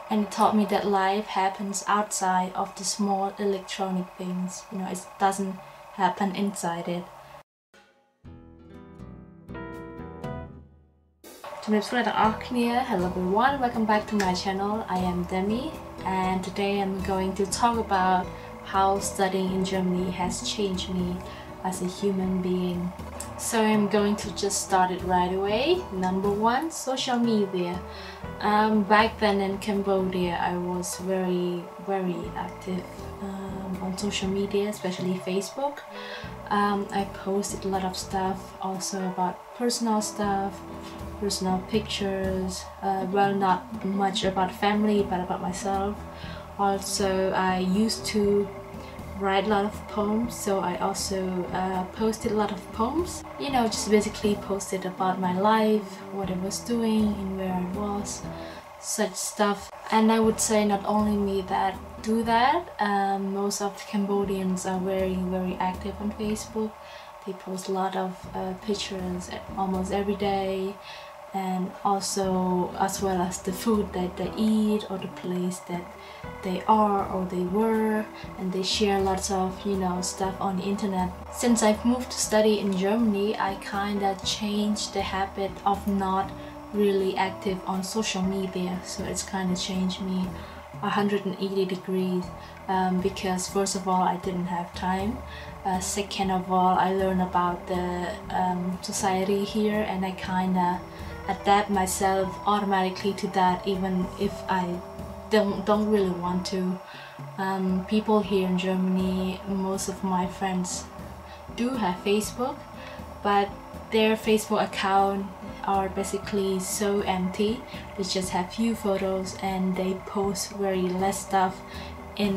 and it taught me that life happens outside of the small electronic things. You know, it doesn't happen inside it. ជំរាបសួរអ្នកទាំងអស់គ្នា Hello everyone, welcome back to my channel. I am Demi, and today I'm going to talk about how studying in Germany has changed me as a human being. So I'm going to just start it right away. Number one, social media. Back then in Cambodia, I was very active on social media, especially Facebook. I posted a lot of stuff, also about personal stuff, personal pictures, well, not much about family but about myself. Also, I used to write a lot of poems, so I also posted a lot of poems. You know, just basically posted about my life, what I was doing and where I was, such stuff. And I would say not only me that do that, most of the Cambodians are very active on Facebook. They post a lot of pictures almost every day, and also as well as the food that they eat or the place that they are or they were, and they share lots of, you know, stuff on the internet. Since I've moved to study in Germany, I kinda changed the habit of not really active on social media, so it's kinda changed me 180 degrees, because first of all I didn't have time, second of all I learned about the society here, and I kinda adapt myself automatically to that even if I don't really want to. People here in Germany, most of my friends do have Facebook, but their Facebook account are basically so empty. They just have few photos and they post very less stuff in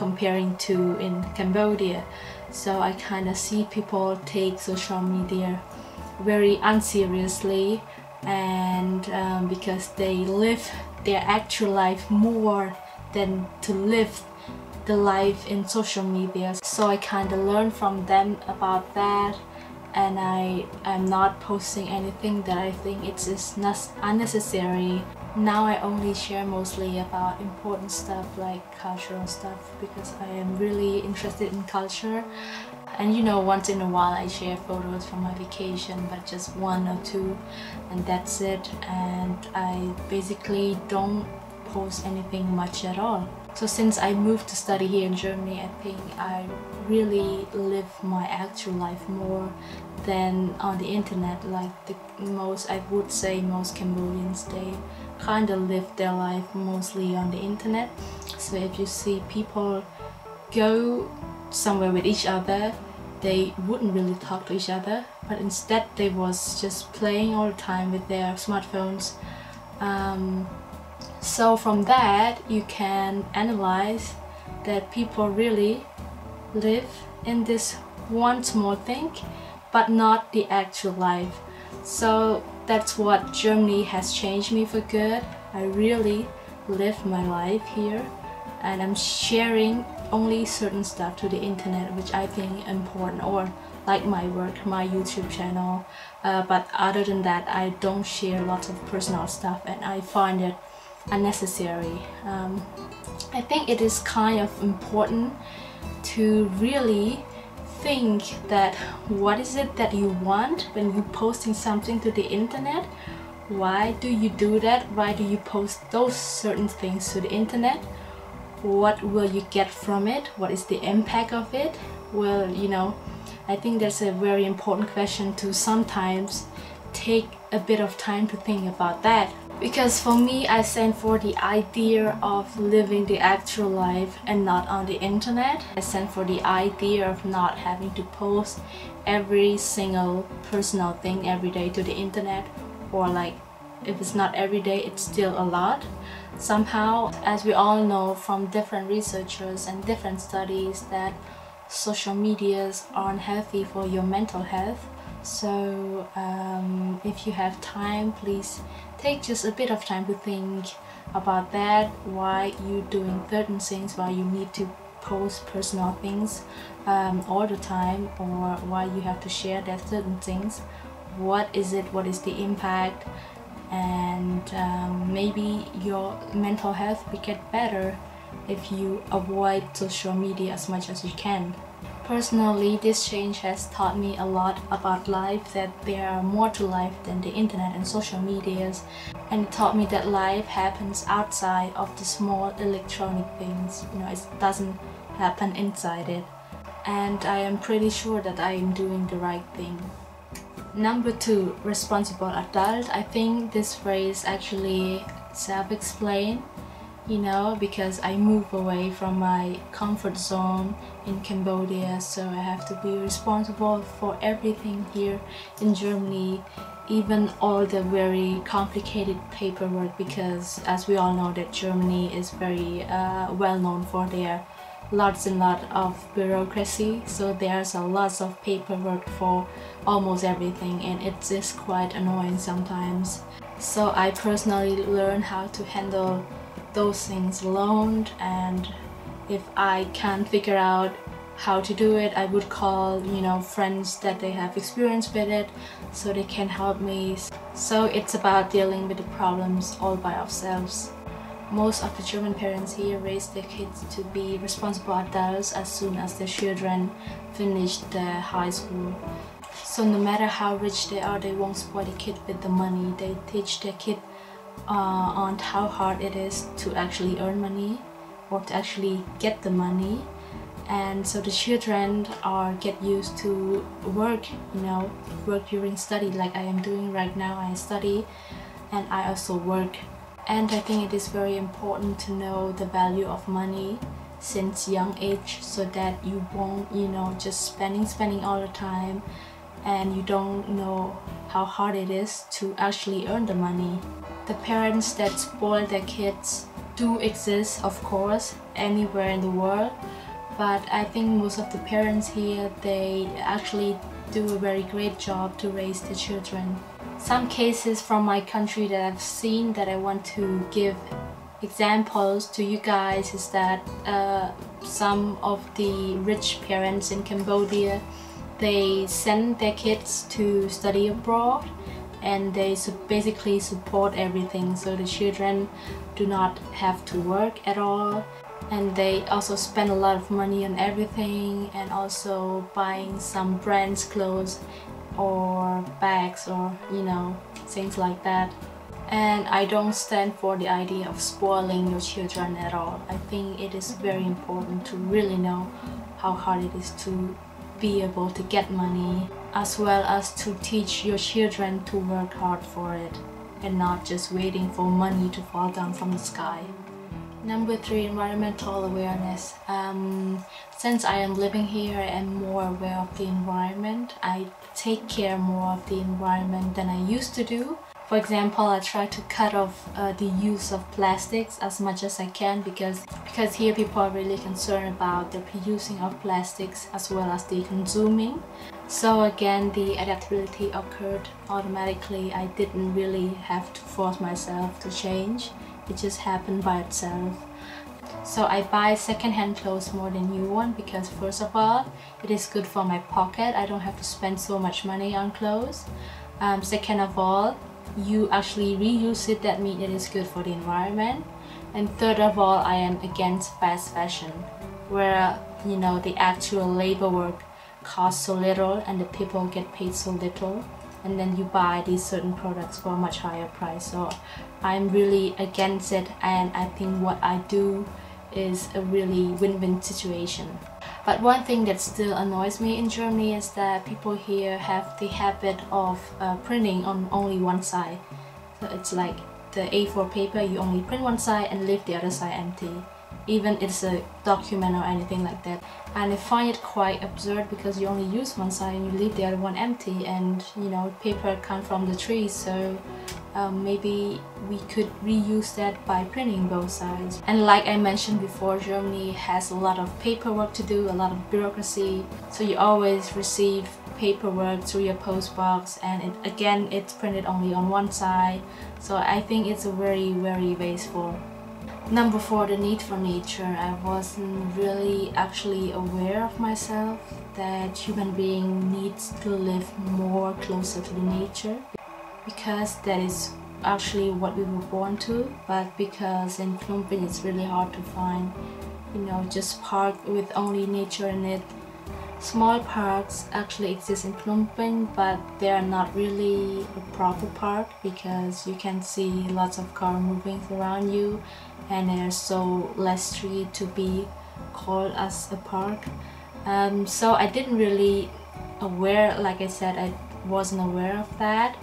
comparing to in Cambodia. So I kind of see people take social media very unseriously, and because they live their actual life more than to live the life in social media. So I kind of learned from them about that, and I am not posting anything that I think it's not unnecessary. Now I only share mostly about important stuff like cultural stuff, because I am really interested in culture. And you know, once in a while I share photos from my vacation, but just one or two, and that's it. And I basically don't post anything much at all. So since I moved to study here in Germany, I think I really live my actual life more than on the internet. Like I would say most Cambodians, they kind of live their life mostly on the internet. So if you see people go somewhere with each other, they wouldn't really talk to each other, but instead they was just playing all the time with their smartphones. So from that you can analyze that people really live in this one small thing, but not the actual life. So that's what Germany has changed me for good. I really live my life here, and I'm sharing only certain stuff to the internet which I think important, or like my work, my YouTube channel, but other than that I don't share lots of personal stuff, and I find it unnecessary. I think it is kind of important to really think that what is it that you want when you're posting something to the internet. Why do you do that? Why do you post those certain things to the internet? What will you get from it? What is the impact of it? Well, you know, I think that's a very important question to sometimes take a bit of time to think about that. Because for me, I stand for the idea of living the actual life and not on the internet. I stand for the idea of not having to post every single personal thing every day to the internet, or like if it's not every day, it's still a lot. Somehow, as we all know from different researchers and different studies, that social medias aren't healthy for your mental health. So if you have time, please take just a bit of time to think about that, why you're doing certain things, why you need to post personal things all the time, or why you have to share that certain things. What is it? What is the impact? and maybe your mental health will get better if you avoid social media as much as you can. Personally, this change has taught me a lot about life, that there are more to life than the internet and social medias, and it taught me that life happens outside of the small electronic things. It doesn't happen inside it, and I am pretty sure that I am doing the right thing. Number 2, responsible adult. I think this phrase actually self-explains, because I move away from my comfort zone in Cambodia, so I have to be responsible for everything here in Germany, even all the very complicated paperwork, because as we all know that Germany is very well known for their lots and lots of bureaucracy, so there's a lot of paperwork for almost everything, and it's just quite annoying sometimes. So I personally learned how to handle those things alone, and if I can't figure out how to do it, I would call friends that they have experience with it, so they can help me. So it's about dealing with the problems all by ourselves. Most of the German parents here raise their kids to be responsible adults as soon as their children finish their high school. So no matter how rich they are, they won't spoil the kid with the money. They teach their kid on how hard it is to actually earn money or to actually get the money, and so the children get used to work during study, like I am doing right now. I study and I also work, and I think it is very important to know the value of money since young age, so that you won't just spending all the time, and you don't know how hard it is to actually earn the money. The parents that spoil their kids do exist, of course, anywhere in the world, but I think most of the parents here, they actually do a very great job to raise the children. Some cases from my country that I've seen that I want to give examples to you guys is that some of the rich parents in Cambodia, they send their kids to study abroad, and they basically support everything, so the children do not have to work at all, and they also spend a lot of money on everything, and also buying some brands clothes or bags or things like that. And I don't stand for the idea of spoiling your children at all. I think it is very important to really know how hard it is to be able to get money, as well as to teach your children to work hard for it and not just waiting for money to fall down from the sky. Number 3, environmental awareness. Since I am living here, I am more aware of the environment. I take care more of the environment than I used to do. For example, I try to cut off the use of plastics as much as I can, because here people are really concerned about the producing of plastics as well as the consuming. So again, the adaptability occurred automatically. I didn't really have to force myself to change. It just happened by itself. So I buy second-hand clothes more than new one, because first of all, it is good for my pocket. I don't have to spend so much money on clothes. Second of all, you actually reuse it, that means it is good for the environment. And third of all, I am against fast fashion, where the actual labor work costs so little and the people get paid so little, and then you buy these certain products for a much higher price. So I'm really against it, and I think what I do is a really win-win situation. But one thing that still annoys me in Germany is that people here have the habit of printing on only one side. So it's like the A4 paper, you only print one side and leave the other side empty, even if it's a document or anything like that. And I find it quite absurd, because you only use one side and you leave the other one empty, and paper comes from the trees, so maybe we could reuse that by printing both sides. And like I mentioned before, Germany has a lot of paperwork to do, a lot of bureaucracy, so you always receive paperwork through your post box, and it's printed only on one side, so I think it's a very, very wasteful. Number 4, the need for nature. I wasn't really actually aware of myself that human being needs to live more closer to the nature, because that is actually what we were born to, but because in Phnom Penh it's really hard to find, you know, just park with only nature in it. Small parks actually exist in Phnom Penh, but they are not really a proper park because you can see lots of cars moving around you, and there's so less street to be called as a park. So I didn't really aware, like I said, I wasn't aware of that.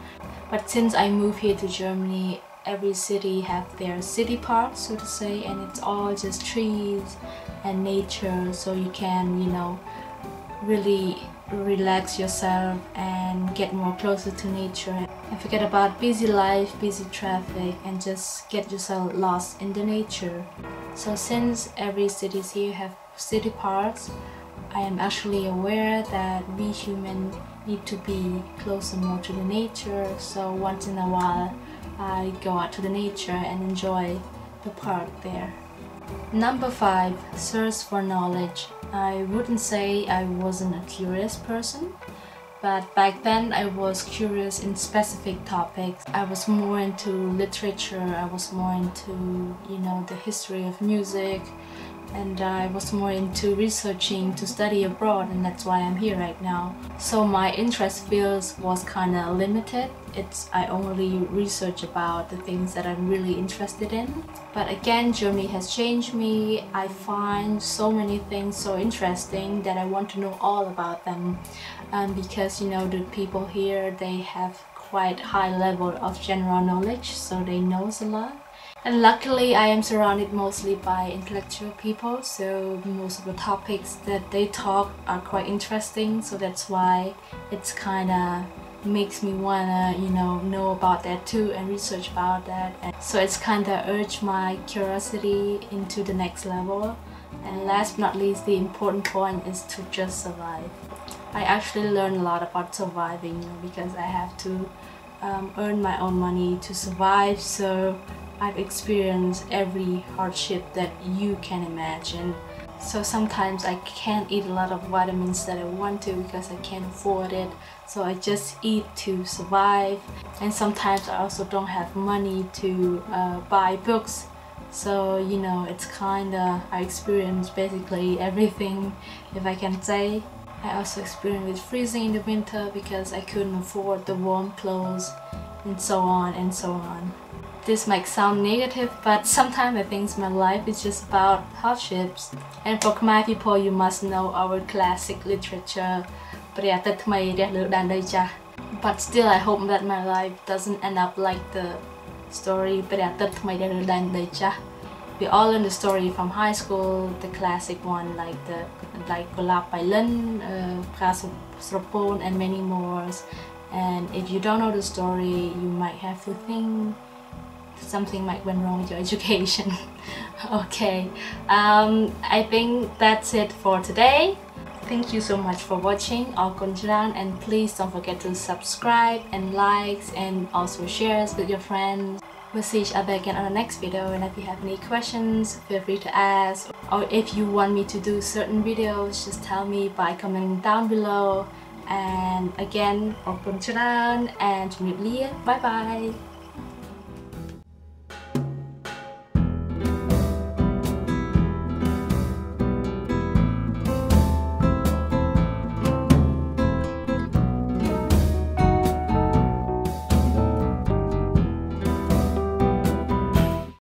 But since I moved here to Germany, every city have their city parks, so to say, and it's all just trees and nature, so you can, you know, really relax yourself and get more closer to nature and forget about busy life, busy traffic, and just get yourself lost in the nature. So since every city here have city parks, I am actually aware that we humans need to be closer more to the nature, so once in a while I go out to the nature and enjoy the park there. Number 5, search for knowledge. I wouldn't say I wasn't a curious person, but back then I was curious in specific topics. I was more into literature, I was more into, you know, the history of music, and I was more into researching to study abroad, and that's why I'm here right now. So my interest fields was kind of limited. I only research about the things that I'm really interested in. But again, Germany has changed me. I find so many things so interesting that I want to know all about them, because, you know, the people here, they have quite high level of general knowledge, so they know a lot. And luckily I am surrounded mostly by intellectual people, so most of the topics that they talk are quite interesting, so that's why it's kinda makes me wanna, you know about that too and research about that. And so it's kinda urged my curiosity into the next level. And last but not least, the important point is to just survive. I actually learned a lot about surviving, you know, because I have to earn my own money to survive, so I've experienced every hardship that you can imagine. So sometimes I can't eat a lot of vitamins that I want to because I can't afford it, so I just eat to survive. And sometimes I also don't have money to buy books, so, you know, it's kinda, I experience basically everything, if I can say. I also experienced with freezing in the winter because I couldn't afford the warm clothes, and so on and so on. This might sound negative, but sometimes I think my life is just about hardships. And for Khmer people, you must know our classic literature. But still, I hope that my life doesn't end up like the story. We all learn the story from high school, the classic one like Golap Island, Sropon, and many more. And if you don't know the story, you might have to think something might went wrong with your education. Okay, I think that's it for today. Thank you so much for watching, and please don't forget to subscribe and likes and also shares with your friends. We'll see each other again on the next video, and if you have any questions, feel free to ask, or if you want me to do certain videos, just tell me by commenting down below. And again, and bye bye.